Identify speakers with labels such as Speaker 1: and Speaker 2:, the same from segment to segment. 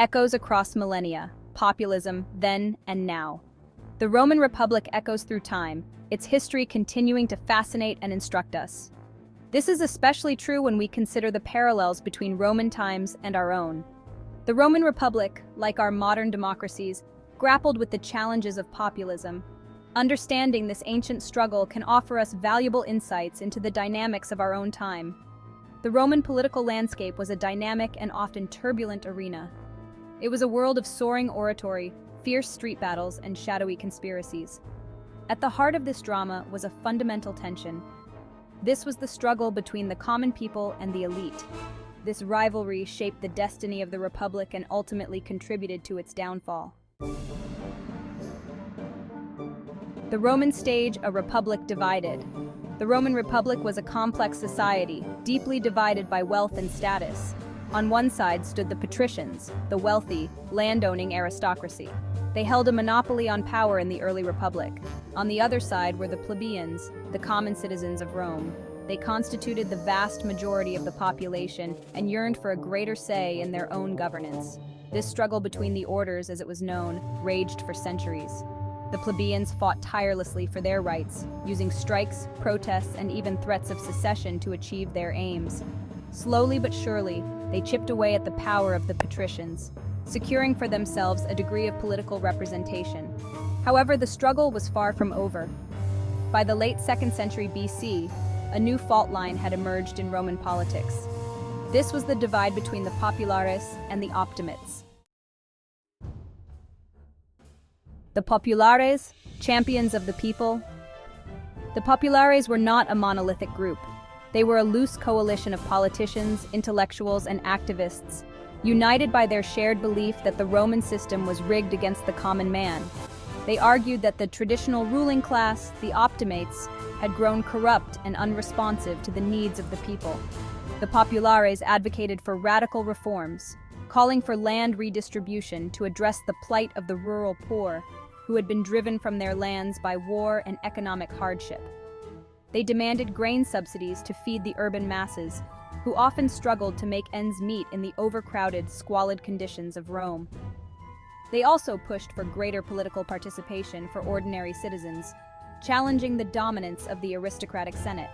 Speaker 1: echoes across millennia, populism then and now. The Roman Republic echoes through time, its history continuing to fascinate and instruct us. This is especially true when we consider the parallels between Roman times and our own. The Roman Republic, like our modern democracies, grappled with the challenges of populism. Understanding this ancient struggle can offer us valuable insights into the dynamics of our own time. The Roman political landscape was a dynamic and often turbulent arena. It was a world of soaring oratory, fierce street battles, and shadowy conspiracies. At the heart of this drama was a fundamental tension. This was the struggle between the common people and the elite. This rivalry shaped the destiny of the Republic and ultimately contributed to its downfall. The Roman stage, a republic divided. The Roman Republic was a complex society, deeply divided by wealth and status. On one side stood the patricians, the wealthy, landowning aristocracy. They held a monopoly on power in the early republic. On the other side were the plebeians, the common citizens of Rome. They constituted the vast majority of the population and yearned for a greater say in their own governance. This struggle between the orders, as it was known, raged for centuries. The plebeians fought tirelessly for their rights, using strikes, protests, and even threats of secession to achieve their aims. Slowly but surely, they chipped away at the power of the patricians, securing for themselves a degree of political representation. However, the struggle was far from over. By the late 2nd century BC, a new fault line had emerged in Roman politics. This was the divide between the populares and the optimates. The populares, champions of the people. The populares were not a monolithic group. They were a loose coalition of politicians, intellectuals, and activists, united by their shared belief that the Roman system was rigged against the common man. They argued that the traditional ruling class, the optimates, had grown corrupt and unresponsive to the needs of the people. The populares advocated for radical reforms, calling for land redistribution to address the plight of the rural poor, who had been driven from their lands by war and economic hardship. They demanded grain subsidies to feed the urban masses, who often struggled to make ends meet in the overcrowded, squalid conditions of Rome. They also pushed for greater political participation for ordinary citizens, challenging the dominance of the aristocratic Senate.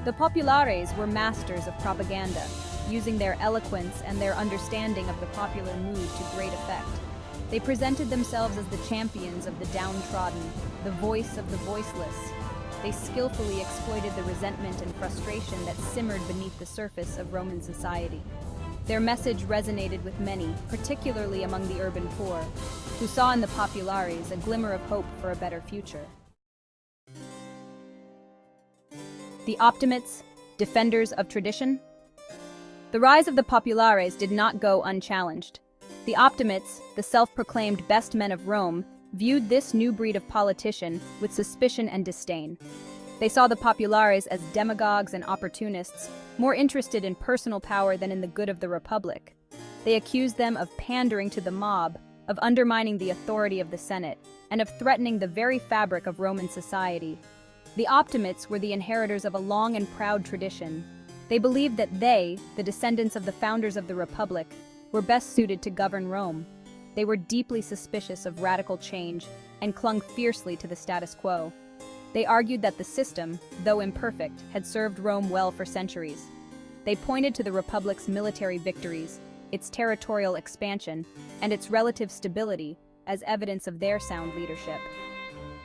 Speaker 1: The populares were masters of propaganda, using their eloquence and their understanding of the popular mood to great effect. They presented themselves as the champions of the downtrodden, the voice of the voiceless. They skillfully exploited the resentment and frustration that simmered beneath the surface of Roman society. Their message resonated with many, particularly among the urban poor, who saw in the populares a glimmer of hope for a better future. The optimates, defenders of tradition. The rise of the populares did not go unchallenged. The optimates, the self-proclaimed best men of Rome, viewed this new breed of politician with suspicion and disdain. They saw the populares as demagogues and opportunists, more interested in personal power than in the good of the Republic. They accused them of pandering to the mob, of undermining the authority of the Senate, and of threatening the very fabric of Roman society. The optimates were the inheritors of a long and proud tradition. They believed that they, the descendants of the founders of the Republic, were best suited to govern Rome. They were deeply suspicious of radical change and clung fiercely to the status quo. They argued that the system, though imperfect, had served Rome well for centuries. They pointed to the Republic's military victories, its territorial expansion, and its relative stability as evidence of their sound leadership.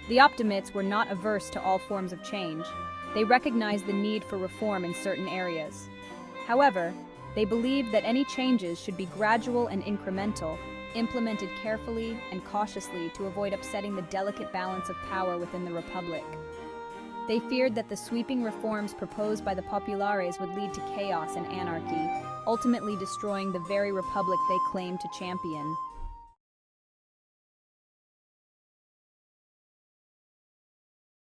Speaker 1: The optimates were not averse to all forms of change. They recognized the need for reform in certain areas. However, they believed that any changes should be gradual and incremental, implemented carefully and cautiously to avoid upsetting the delicate balance of power within the Republic. They feared that the sweeping reforms proposed by the populares would lead to chaos and anarchy, ultimately destroying the very Republic they claimed to champion.